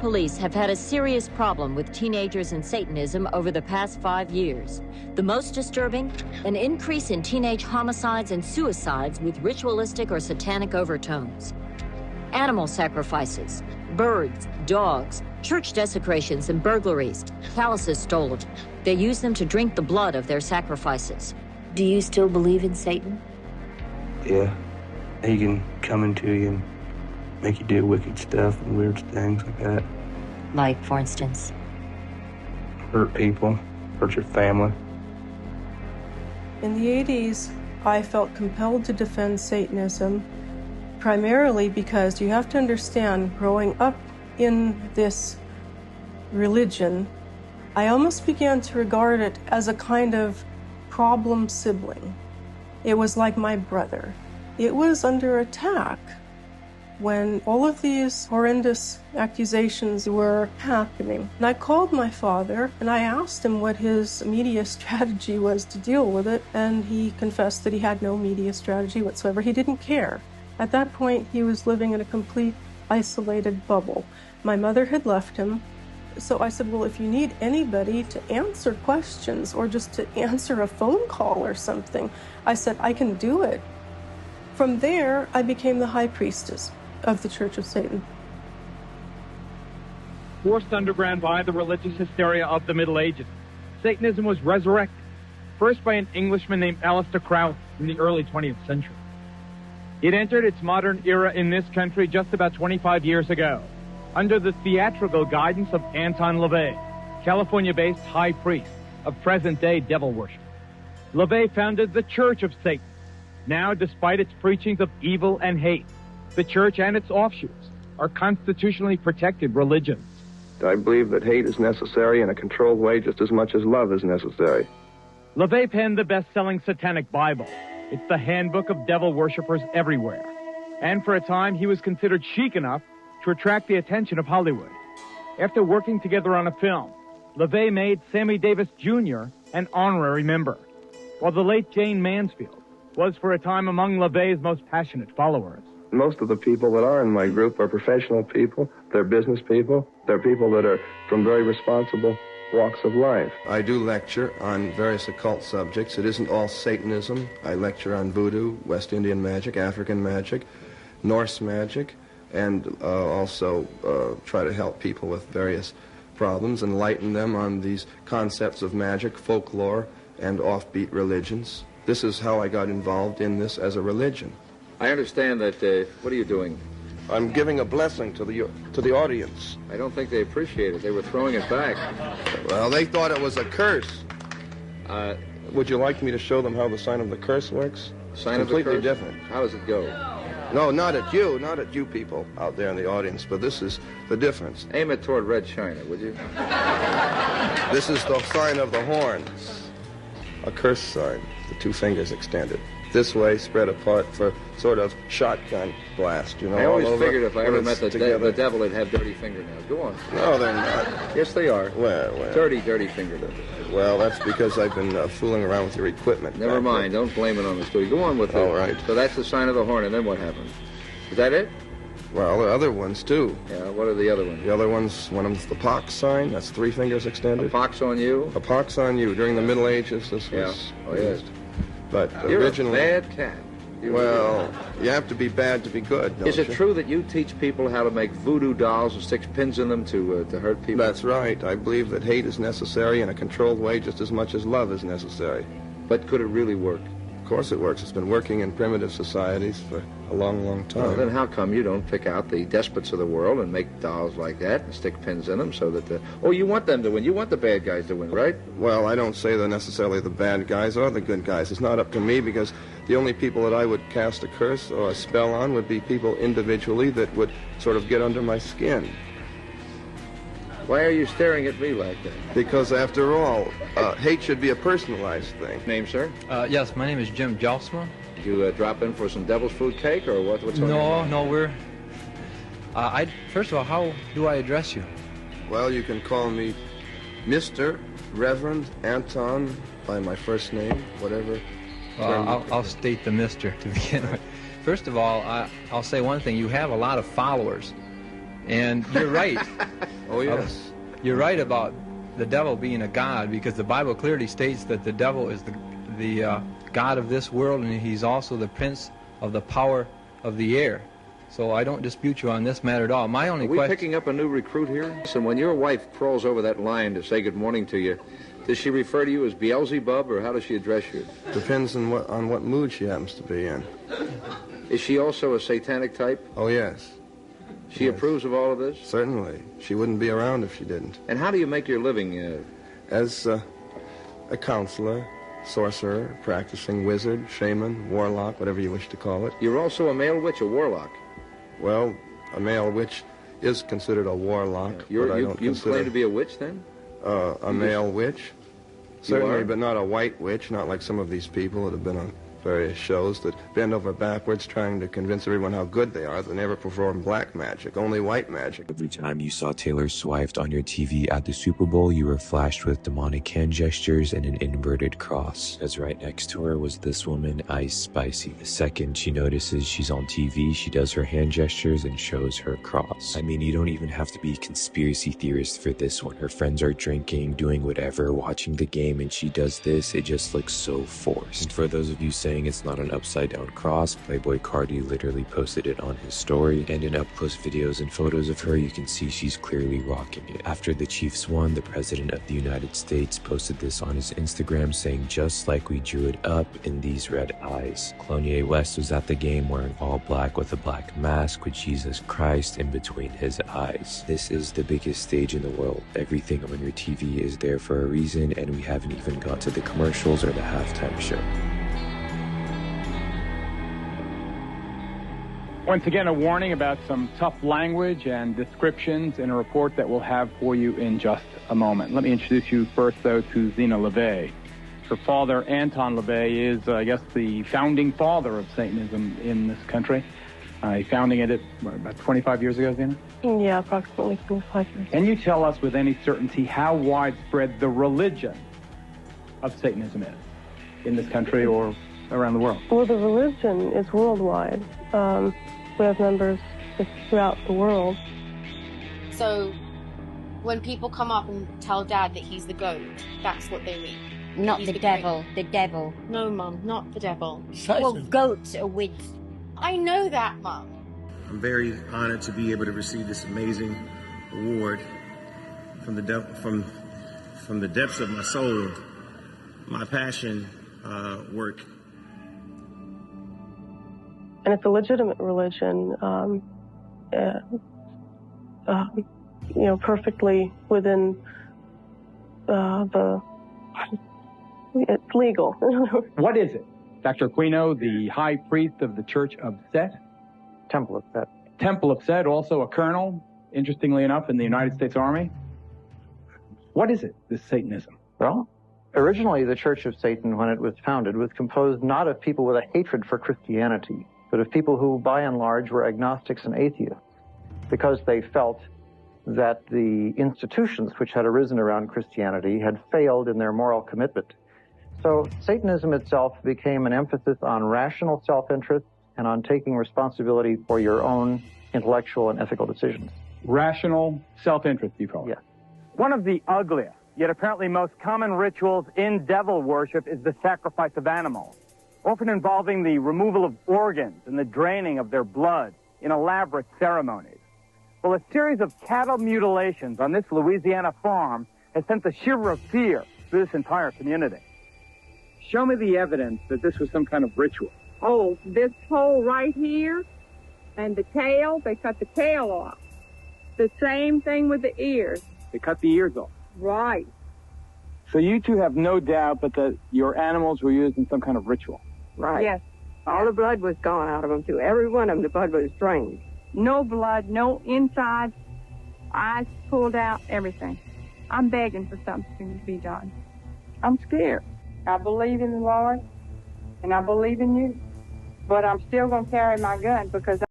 police have had a serious problem with teenagers and Satanism over the past 5 years. The most disturbing, an increase in teenage homicides and suicides with ritualistic or satanic overtones. Animal sacrifices, birds, dogs, church desecrations and burglaries, palaces stolen. They use them to drink the blood of their sacrifices. Do you still believe in Satan? Yeah. He can come into you and make you do wicked stuff and weird things like that. Like, for instance? Hurt people, hurt your family. In the 80s, I felt compelled to defend Satanism, primarily because you have to understand, growing up in this religion, I almost began to regard it as a kind of problem sibling. It was like my brother. It was under attack when all of these horrendous accusations were happening. And I called my father and I asked him what his media strategy was to deal with it, and he confessed that he had no media strategy whatsoever. He didn't care. At that point, he was living in a complete isolated bubble. My mother had left him, so I said, well, if you need anybody to answer questions or just to answer a phone call or something, I said, I can do it. From there, I became the high priestess of the Church of Satan. Forced underground by the religious hysteria of the Middle Ages, Satanism was resurrected, first by an Englishman named Aleister Crowley in the early 20th century. It entered its modern era in this country just about 25 years ago, under the theatrical guidance of Anton LaVey, California-based high priest of present-day devil worship. LaVey founded the Church of Satan. Now, despite its preachings of evil and hate, the Church and its offshoots are constitutionally protected religions. I believe that hate is necessary in a controlled way just as much as love is necessary. LaVey penned the best-selling Satanic Bible. It's the handbook of devil worshippers everywhere. And for a time, he was considered chic enough to attract the attention of Hollywood. After working together on a film, LaVey made Sammy Davis Jr. an honorary member, while the late Jane Mansfield was for a time among LaVey's most passionate followers. Most of the people that are in my group are professional people, they're business people, they're people that are from very responsible walks of life. I do lecture on various occult subjects. It isn't all Satanism. I lecture on voodoo, West Indian magic, African magic, Norse magic, and also try to help people with various problems, enlighten them on these concepts of magic, folklore, and offbeat religions. This is how I got involved in this as a religion. I understand that, what are you doing? I'm giving a blessing to the audience. I don't think they appreciate it. They were throwing it back. Well, they thought it was a curse. Would you like me to show them how the sign of the curse works? Sign of the curse? Completely different. How does it go? No, not at you people out there in the audience, but this is the difference. Aim it toward Red China, would you? This is the sign of the horns. A curse sign, the two fingers extended. This way, spread apart for sort of shotgun blast, you know. I always all over, figured if I ever met the devil, he'd have dirty fingernails. Go on. No, they're not. Yes, they are. Well. Dirty fingernails. Well, that's because I've been fooling around with your equipment. Never mind. Don't blame it on the studio. Go on with it. All right. So that's the sign of the horn, and then what happens? Is that it? Well, there are other ones, too. Yeah, what are the other ones? The other ones, one of them's the pox sign. That's 3 fingers extended. A pox on you? A pox on you. During the Middle Ages, this was... Yeah. Oh, yes. But You're originally... a bad cat. Well, you have to be bad to be good, don't you? Is it true that you teach people how to make voodoo dolls and stick pins in them to hurt people? That's right. I believe that hate is necessary in a controlled way just as much as love is necessary. But could it really work? Of course it works. It's been working in primitive societies for a long, long time. Well, then how come you don't pick out the despots of the world and make dolls like that and stick pins in them so that the... Oh, you want them to win. You want the bad guys to win, right? Well, I don't say they're necessarily the bad guys or the good guys. It's not up to me because the only people that I would cast a curse or a spell on would be people individually that would sort of get under my skin. Why are you staring at me like that? Because after all, hate should be a personalized thing. Name, sir? Yes, my name is Jim Jelsma. Did you drop in for some devil's food cake or what? What's on your mind? No, we're... first of all, how do I address you? Well, you can call me Mr. Reverend Anton by my first name, whatever. I'll state the Mr. to begin with. First of all, I'll say one thing. You have a lot of followers. And you're right. Oh, yes. You're right about the devil being a god, because the Bible clearly states that the devil is the god of this world, and he's also the prince of the power of the air. So I don't dispute you on this matter at all. My only question... Are we picking up a new recruit here? So when your wife crawls over that line to say good morning to you, does she refer to you as Beelzebub, or how does she address you? Depends on what mood she happens to be in. Is she also a satanic type? Oh, yes. She approves of all of this? Certainly. She wouldn't be around if she didn't. And how do you make your living? As a counselor, sorcerer, practicing wizard, shaman, warlock, whatever you wish to call it. You're also a male witch, a warlock? Well, a male witch is considered a warlock, but I don't you consider... claim to be a witch, then? A male witch? Certainly, but not a white witch, not like some of these people that have been on various shows that bend over backwards trying to convince everyone how good they are. They never perform black magic, only white magic. Every time you saw Taylor Swift on your TV at the Super Bowl, you were flashed with demonic hand gestures and an inverted cross. As right next to her was this woman, Ice Spicy. The second she notices she's on TV, she does her hand gestures and shows her cross. I mean, you don't even have to be conspiracy theorist for this one. Her friends are drinking, doing whatever, watching the game, and she does this. It just looks so forced. And for those of you saying it's not an upside down cross, Playboy Cardi literally posted it on his story, and in up close videos and photos of her you can see she's clearly rocking it. After the Chiefs won, the President of the United States posted this on his Instagram saying, "Just like we drew it up in these red eyes." Kanye West was at the game wearing all black with a black mask with Jesus Christ in between his eyes. This is the biggest stage in the world. Everything on your TV is there for a reason, and we haven't even got to the commercials or the halftime show. Once again, a warning about some tough language and descriptions in a report that we'll have for you in just a moment. Let me introduce you first, though, to Zena LeVay. Her father, Anton LeVay, is, I guess, the founding father of Satanism in this country. Founding it about 25 years ago, Zena? Yeah, approximately 25 years. Can you tell us with any certainty how widespread the religion of Satanism is in this country or around the world? Well, the religion is worldwide. We have members throughout the world. So when people come up and tell Dad that he's the goat, that's what they mean. Not He's the devil, the devil. No, Mum, not the devil. Well, goats are with... I know that, Mum. I'm very honored to be able to receive this amazing award from the depths of my soul. My passion, work. And it's a legitimate religion, perfectly within it's legal. What is it? Dr. Aquino, the high priest of the Church of Set? Temple of Set. Temple of Set, also a colonel, interestingly enough, in the United States Army. What is it, this Satanism? Well, originally the Church of Satan, when it was founded, was composed not of people with a hatred for Christianity, but of people who, by and large, were agnostics and atheists, because they felt that the institutions which had arisen around Christianity had failed in their moral commitment. So Satanism itself became an emphasis on rational self-interest and on taking responsibility for your own intellectual and ethical decisions. Rational self-interest, you call it? Yes. One of the ugliest, yet apparently most common rituals in devil worship is the sacrifice of animals, often involving the removal of organs and the draining of their blood in elaborate ceremonies. Well, a series of cattle mutilations on this Louisiana farm has sent a shiver of fear through this entire community. Show me the evidence that this was some kind of ritual. Oh, this hole right here and the tail, they cut the tail off. The same thing with the ears. They cut the ears off. Right. So you two have no doubt but that your animals were used in some kind of ritual. Right. Yes. All the blood was gone out of them, too. Every one of them, the blood was drained. No blood, no inside, eyes pulled out, everything. I'm begging for something to be done. I'm scared. I believe in the Lord, and I believe in you. But I'm still going to carry my gun because